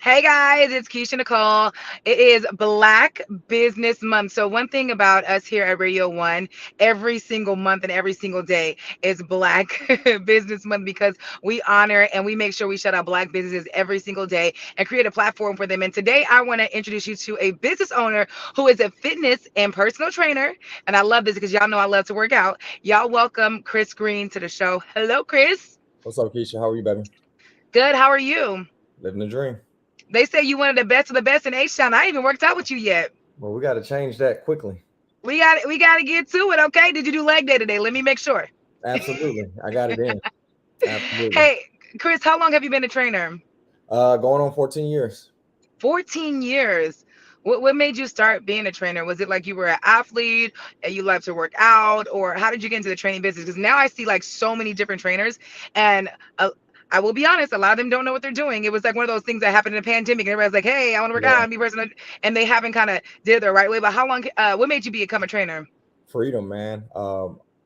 Hey guys, it's Keisha Nicole. It is Black Business Month. So, one thing about us here at Radio One, every single month and every single day is Black Business Month because we honor and we make sure we shout out Black businesses every single day and create a platform for them. And today, I want to introduce you to a business owner who is a fitness and personal trainer. And I love this because y'all know I love to work out. Y'all welcome Chris Green to the show. Hello, Chris. What's up, Keisha? How are you, baby? Good. How are you? Living the dream. They say you one of the best in H-Town. I ain't even worked out with you yet. Well, we got to change that quickly. We got to get to it, okay? Did you do leg day today? Let me make sure. Absolutely. I got it in. Absolutely. Hey, Chris, how long have you been a trainer? Going on 14 years. 14 years. What made you start being a trainer? Was it like you were an athlete and you loved to work out, or how did you get into the training business? Because now I see like so many different trainers, and I will be honest, a lot of them don't know what they're doing. It was like one of those things that happened in the pandemic, and everybody's like, "Hey, I want to work out Yeah. and be personal," and they haven't kind of did it the right way. But how long? What made you become a trainer? Freedom, man.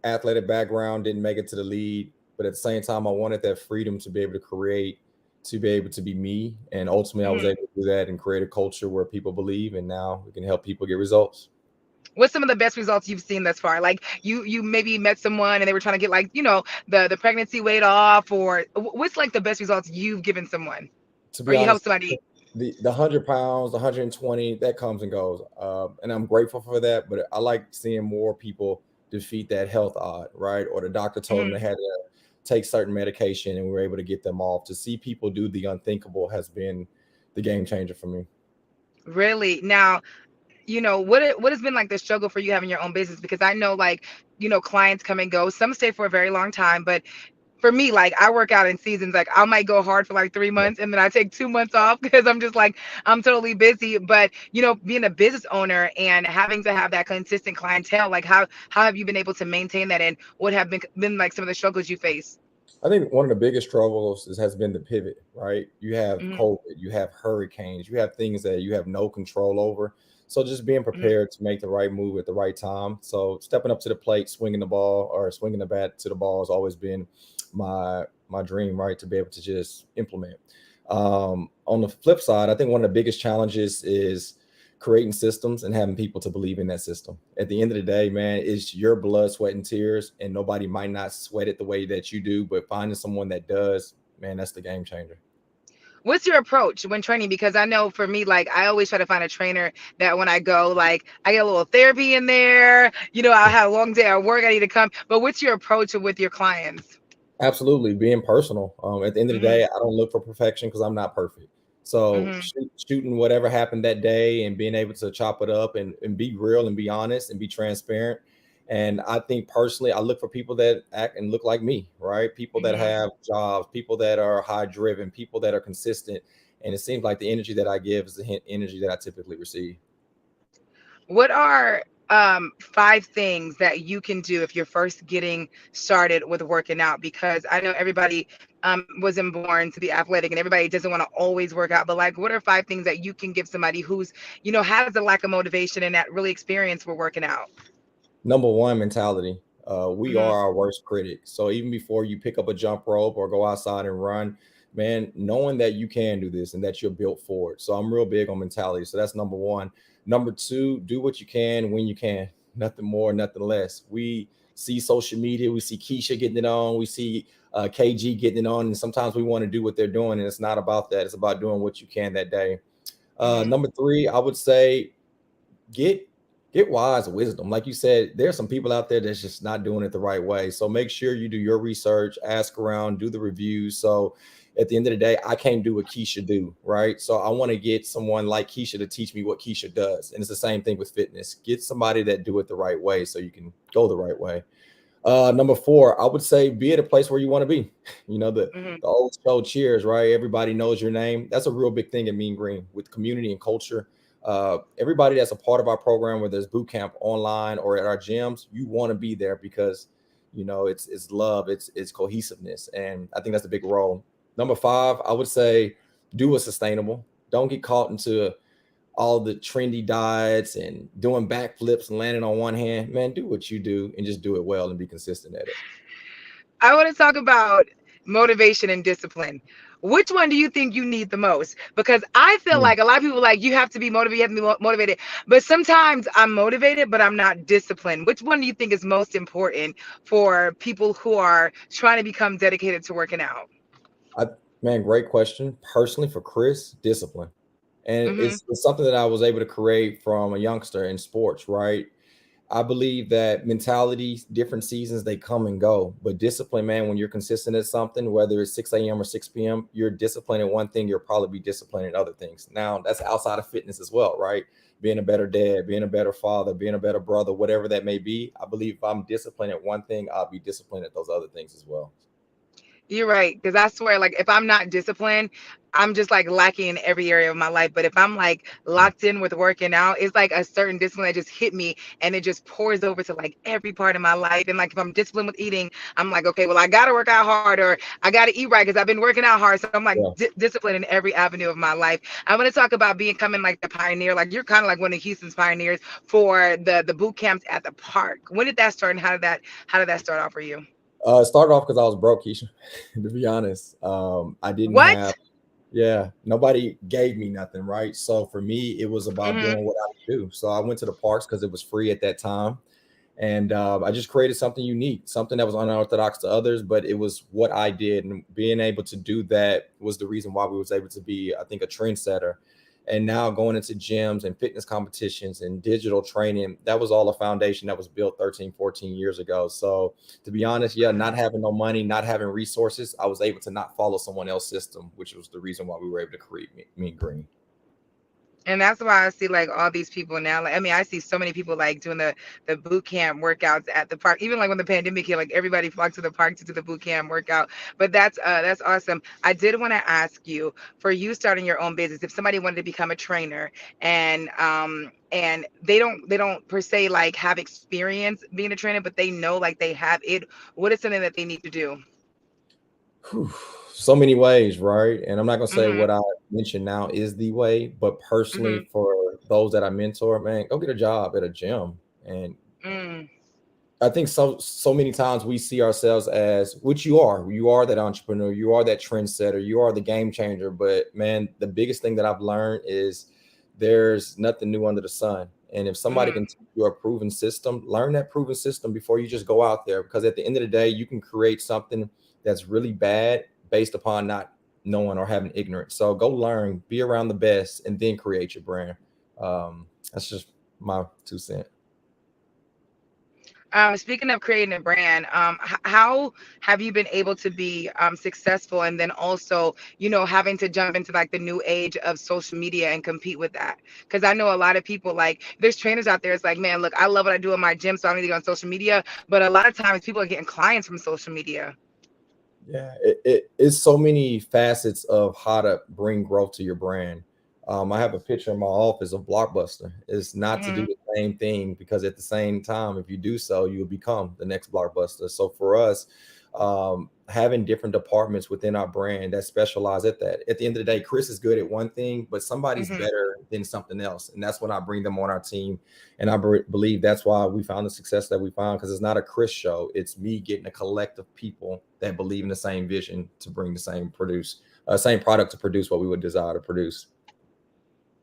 Athletic background, didn't make it to the lead, but at the same time, I wanted that freedom to be able to create, to be able to be me. And ultimately, I was Mhm. able to do that and create a culture where people believe, and now we can help people get results. What's some of the best results you've seen thus far? Like you maybe met someone and they were trying to get like the pregnancy weight off, or what's like the best results you've given someone, To or be you help honest, somebody? the 100 pounds, the 120, that comes and goes, and I'm grateful for that. But I like seeing more people defeat that health odd, right? Or the doctor told them Mhm. they had to take certain medication, and we were able to get them off. To see people do the unthinkable has been the game changer for me. Really? Now, what has been like the struggle for you having your own business? Because I know like clients come and go. Some stay for a very long time, but for me, like I work out in seasons. Like I might go hard for like 3 months and then I take 2 months off because I'm just like I'm totally busy. But being a business owner and having to have that consistent clientele, like how have you been able to maintain that, and what have been like some of the struggles you face? I think one of the biggest struggles has been the pivot, right? You have Hmm. COVID, you have hurricanes, you have things that you have no control over. So just being Hmm. prepared to make the right move at the right time. So stepping up to the plate, swinging the ball or swinging the bat to the ball has always been my dream, right? To be able to just implement. On the flip side, I think one of the biggest challenges is creating systems and having people to believe in that system. At the end of the day, man, it's your blood, sweat, and tears, and nobody might not sweat it the way that you do, but finding someone that does, man, that's the game changer. What's your approach when training? Because I know for me, like I always try to find a trainer that when I go, like I get a little therapy in there. I had a long day at work, I need to come. But what's your approach with your clients? Absolutely, being personal. At the end of the Hmm. day, I don't look for perfection because I'm not perfect. So Hmm. shooting whatever happened that day and being able to chop it up and be real and be honest and be transparent. And I think personally, I look for people that act and look like me, right? People that Hmm. have jobs, people that are high driven, people that are consistent. And it seems like the energy that I give is the energy that I typically receive. What are 5 things that you can do if you're first getting started with working out? Because I know everybody wasn't born to be athletic, and everybody doesn't want to always work out. But like, what are 5 things that you can give somebody who's has a lack of motivation and that really experience for working out? Number one, mentality. We Hmm. are our worst critic. So even before you pick up a jump rope or go outside and run, man, knowing that you can do this and that you're built for it. So I'm real big on mentality. So that's number one. Number two, do what you can when you can. Nothing more, nothing less. We see social media, we see Keisha getting it on, we see KG getting it on, and sometimes we want to do what they're doing, and it's not about that. It's about doing what you can that day. Hmm. Number three, I would say get get wise wisdom. Like you said, there's some people out there that's just not doing it the right way. So make sure you do your research, ask around, do the reviews. So at the end of the day, I can't do what Keisha do, right? So I want to get someone like Keisha to teach me what Keisha does. And it's the same thing with fitness. Get somebody that do it the right way so you can go the right way. Number four, I would say be at a place where you want to be. You know, Hmm. the old show Cheers, right? Everybody knows your name. That's a real big thing in Mean Green with community and culture. Everybody that's a part of our program, whether it's boot camp online or at our gyms, you want to be there because it's love, it's cohesiveness, and I think that's a big role. Number five, I would say do what's sustainable. Don't get caught into all the trendy diets and doing backflips and landing on one hand. Man, do what you do and just do it well and be consistent at it. I want to talk about motivation and discipline. Which one do you think you need the most? Because I feel Mm. like a lot of people like you have to be motivated, you have to be motivated. But sometimes I'm motivated, but I'm not disciplined. Which one do you think is most important for people who are trying to become dedicated to working out? I Man, great question. Personally, for Chris, discipline, and Mm-hmm. it's something that I was able to create from a youngster in sports. Right, I believe that mentality, different seasons, they come and go. But discipline, man, when you're consistent at something, whether it's 6 a.m. or 6 p.m., you're disciplined in one thing, you'll probably be disciplined in other things. Now, that's outside of fitness as well, right? Being a better dad, being a better father, being a better brother, whatever that may be. I believe if I'm disciplined at one thing, I'll be disciplined at those other things as well. You're right, because I swear, like if I'm not disciplined, I'm just like lacking in every area of my life. But if I'm like Yeah. locked in with working out, it's like a certain discipline that just hit me, and it just pours over to like every part of my life. And like if I'm disciplined with eating, I'm like, okay, well I gotta work out hard, or I gotta eat right because I've been working out hard. So I'm like Yeah. disciplined in every avenue of my life. I want to talk about becoming like the pioneer. Like you're kind of like one of Houston's pioneers for the boot camps at the park. When did that start, and how did that start off for you? It started off because I was broke, Keisha, to be honest. I didn't have, What? yeah, nobody gave me nothing, right? So for me, it was about Mm-hmm. doing what I do. So I went to the parks because it was free at that time. And I just created something unique, something that was unorthodox to others, but it was what I did. And being able to do that was the reason why we was able to be, I think, a trendsetter. And now going into gyms and fitness competitions and digital training, that was all a foundation that was built 13, 14 years ago. So to be honest, yeah, not having no money, not having resources, I was able to not follow someone else's system, which was the reason why we were able to create Mean Green. And that's why I see like all these people now. Like I mean, I see so many people like doing the boot camp workouts at the park. Even like when the pandemic hit, like everybody flocked to the park to do the boot camp workout. But that's awesome. I did want to ask you, for you starting your own business, if somebody wanted to become a trainer and they don't per se like have experience being a trainer, but they know like they have it, what is something that they need to do? Whew. So many ways, right? And I'm not gonna say Mhm. what I mentioned now is the way, but personally, Mhm. for those that I mentor, man, go get a job at a gym. And Mm. I think so many times we see ourselves as, which you are. You are that entrepreneur. You are that trendsetter. You are the game changer. But man, the biggest thing that I've learned is there's nothing new under the sun. And if somebody Mm. can teach you a proven system, learn that proven system before you just go out there. Because at the end of the day, you can create something that's really bad based upon not knowing or having ignorance. So go learn, be around the best, and then create your brand. That's just my 2 cents. Speaking of creating a brand, how have you been able to be successful, and then also, having to jump into like the new age of social media and compete with that? Because I know a lot of people, like there's trainers out there. It's like, man, look, I love what I do in my gym, so I need to go on social media. But a lot of times, people are getting clients from social media. Yeah, it's so many facets of how to bring growth to your brand. I have a picture in my office of Blockbuster. It's not to do Hmm. the same thing because at the same time, if you do so, you will become the next Blockbuster. So for us, having different departments within our brand that specialize at that. At the end of the day, Chris is good at one thing, but somebody's Hmm. better than something else, and that's when I bring them on our team. And I believe that's why we found the success that we found, because it's not a Chris show. It's me getting a collective people that believe in the same vision to bring the same product to produce what we would desire to produce.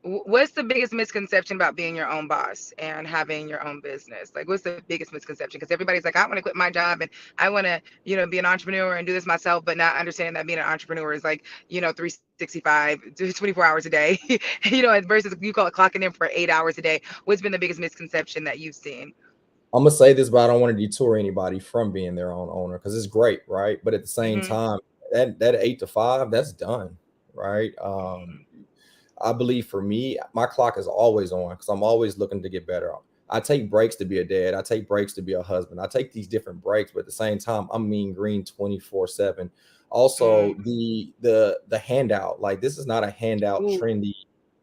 What's the biggest misconception about being your own boss and having your own business? Like, what's the biggest misconception? Because everybody's like, I want to quit my job and I want to, be an entrepreneur and do this myself, but not understanding that being an entrepreneur is like, 365, 24 hours a day, versus you call it clocking in for 8 hours a day. What's been the biggest misconception that you've seen? I'm gonna say this, but I don't want to detour anybody from being their own owner because it's great, right? But at the same Hmm. time, that 8 to 5, that's done, right? I believe for me, my clock is always on because I'm always looking to get better. I take breaks to be a dad. I take breaks to be a husband. I take these different breaks, but at the same time, I'm mean green 24/7. Also, Mm. the handout, like this is not a handout Ooh. trendy.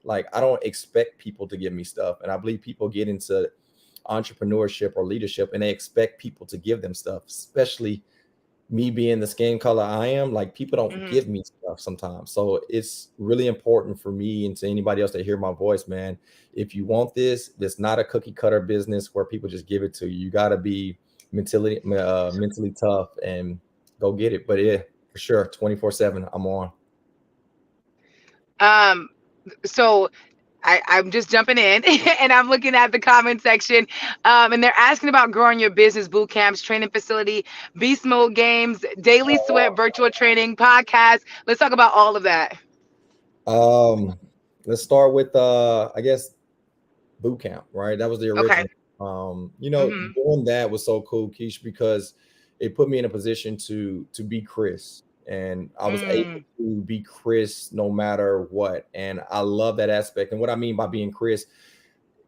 Like I don't expect people to give me stuff, and I believe people get into entrepreneurship or leadership and they expect people to give them stuff, especially me being the skin color I am. Like people don't Hmm. give me stuff sometimes. So it's really important for me and to anybody else that hear my voice, man. If you want this, it's not a cookie cutter business where people just give it to you. You got to be mentally tough and go get it. But yeah, for sure, 24/7, I'm on. Um, so I'm just jumping in and I'm looking at the comment section. And they're asking about growing your business, boot camps, training facility, beast mode games, daily sweat, virtual training, podcast. Let's talk about all of that. Um, let's start with I guess boot camp, right? That was the Okay. original. Mm-hmm. Doing that was so cool, Keish, because it put me in a position to be Chris, and I was able Mm, to be Chris no matter what, and I love that aspect. And what I mean by being Chris,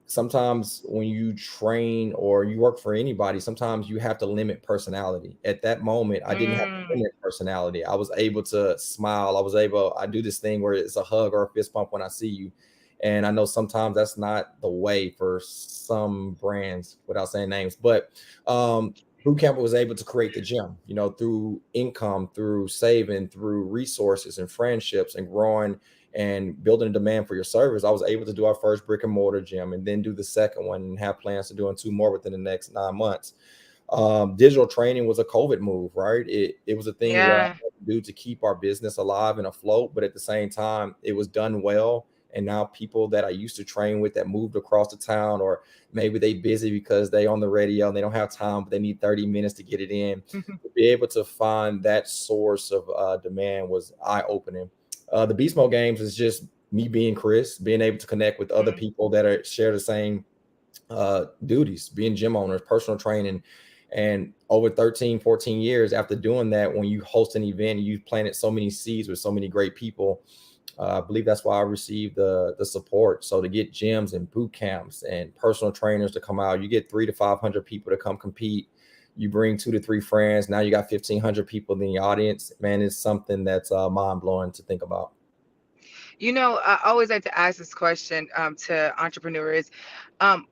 sometimes when you train or you work for anybody, sometimes you have to limit personality. At that moment, I didn't have to mm, limit personality. I was able to smile. I do this thing where it's a hug or a fist bump when I see you. And I know sometimes that's not the way for some brands without saying names, but boot camp was able to create the gym, through income, through saving, through resources and friendships and growing and building a demand for your service. I was able to do our first brick and mortar gym and then do the second one and have plans to doing two more within the next 9 months. Digital training was a COVID move, right? It was a thing where I yeah. had to do to keep our business alive and afloat, but at the same time, it was done well. And now people that I used to train with that moved across the town, or maybe they busy because they on the radio and they don't have time, but they need 30 minutes to get it in. To be able to find that source of demand was eye opening. The Beast Mode games is just me being Chris, being able to connect with other Mm, people that are share the same duties, being gym owners, personal training. And over 13, 14 years after doing that, when you host an event, you've planted so many seeds with so many great people. I believe that's why I received the support. So to get gyms and boot camps and personal trainers to come out, you get 300 to 500 people to come compete. You bring 2 to 3 friends. Now you got 1,500 people in the audience. Man, it's something that's mind blowing to think about. I always like to ask this question to entrepreneurs. Um,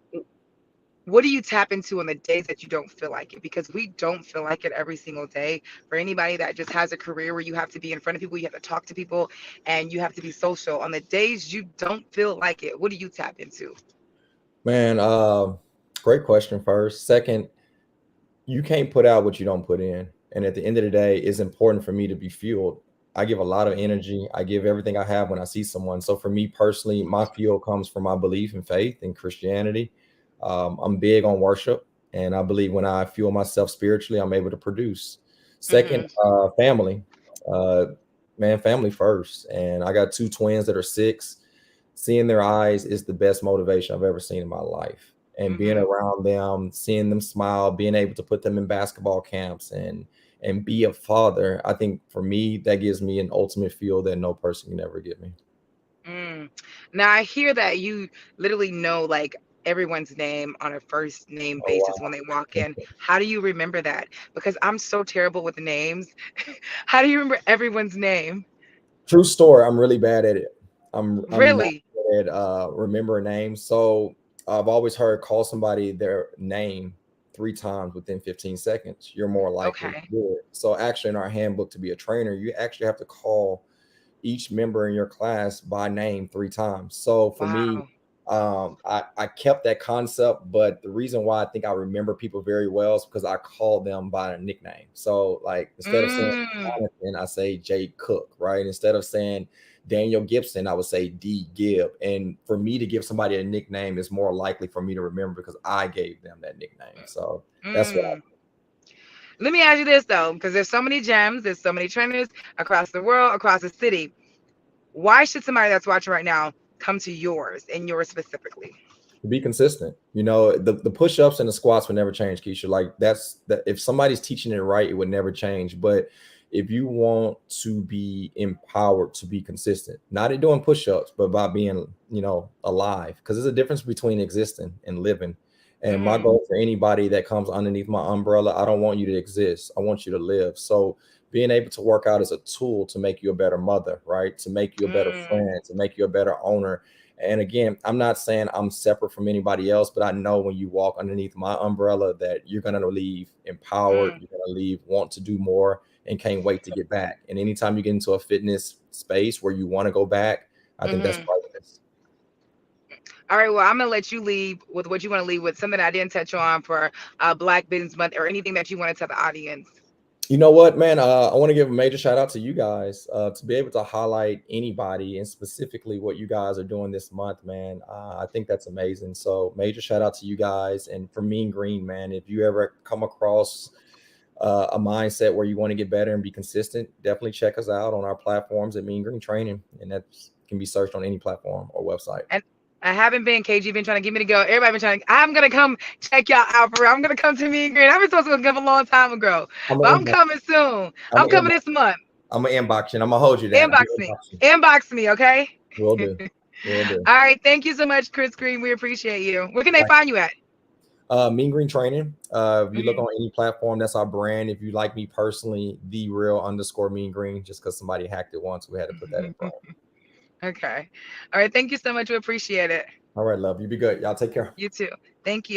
what do you tap into on the days that you don't feel like it? Because we don't feel like it every single day. For anybody that just has a career where you have to be in front of people, you have to talk to people, and you have to be social. On the days you don't feel like it, what do you tap into? Man, great question first. Second, you can't put out what you don't put in. And at the end of the day, it's important for me to be fueled. I give a lot of energy. I give everything I have when I see someone. So for me personally, my fuel comes from my belief in faith and Christianity. I'm big on worship, and I believe when I fuel myself spiritually, I'm able to produce. Second, Mm-hmm. family. Uh, Man, family first. And I got two twins that are 6. Seeing their eyes is the best motivation I've ever seen in my life. And being Mm-hmm. around them, seeing them smile, being able to put them in basketball camps and be a father, I think for me that gives me an ultimate feel that no person can ever give me. Mm. Now I hear that you literally know like everyone's name on a first name Oh basis when wow. they walk in. How do you remember that? Because I'm so terrible with names. How do you remember everyone's name? True story. I'm really bad at it. I'm not Really? good at remembering names. So I've always heard call somebody their name 3 times within 15 seconds. You're more likely to Okay. do it. So actually, in our handbook to be a trainer, you actually have to call each member in your class by name 3 times. So for me, Wow. I kept that concept, but the reason why I think I remember people very well is because I call them by a nickname. So like instead of saying Mm, Jonathan, I say Jay Cook, right? Instead of saying Daniel Gibson, I would say D Gibb. And for me to give somebody a nickname is more likely for me to remember because I gave them that nickname. So that's what mm. Let me ask you this though, because there's so many gems, there's so many trainers across the world, across the city. Why should somebody that's watching right now come to yours and yours specifically? to be consistent. The push-ups and the squats would never change, Keisha. Like that's that if somebody's teaching it right, it would never change. But if you want to be empowered to be consistent, not in doing push-ups, but by being, alive, because there's a difference between existing and living. And my Mm, goal for anybody that comes underneath my umbrella, I don't want you to exist. I want you to live. So being able to work out is a tool to make you a better mother, right? To make you a better mm, friend, to make you a better owner. And again, I'm not saying I'm separate from anybody else, but I know when you walk underneath my umbrella that you're going to leave empowered, mm, you're going to leave want to do more and can't wait to get back. And anytime you get into a fitness space where you want to go back, I think that's mm-hmm. priceless. All right, well, I'm gonna let you leave with what you want to leave with, something I didn't touch on for Black Business Month, or anything that you want to tell the audience. You know what, man? I want to give a major shout out to you guys to be able to highlight anybody and specifically what you guys are doing this month, man. I think that's amazing. So, major shout out to you guys. And for Mean Green, man, if you ever come across a mindset where you want to get better and be consistent, definitely check us out on our platforms at Mean Green Training. And that can be searched on any platform or website. And I haven't been. KG been trying to get me to go. Everybody been trying. I'm gonna come check y'all out for real. I'm gonna come to Mean Green. I've been supposed to come a long time ago, I'm but gonna I'm inbox. coming soon. I'm I'm gonna coming inbox. this month. I'm gonna inbox you. And I'm gonna hold you down. I'm Inbox gonna me. inbox you. Inbox me, okay? Will do. Will do. All right. Thank you so much, Chris Green. We appreciate you. Where can they find you at? Mean Green Training. If you look Mhm. on any platform, that's our brand. If you like me personally, the real underscore Mean Green, just because somebody hacked it once, we had to put that in front. Okay. All right. Thank you so much. We appreciate it. All right, love. You be good. Y'all take care. You too. Thank you.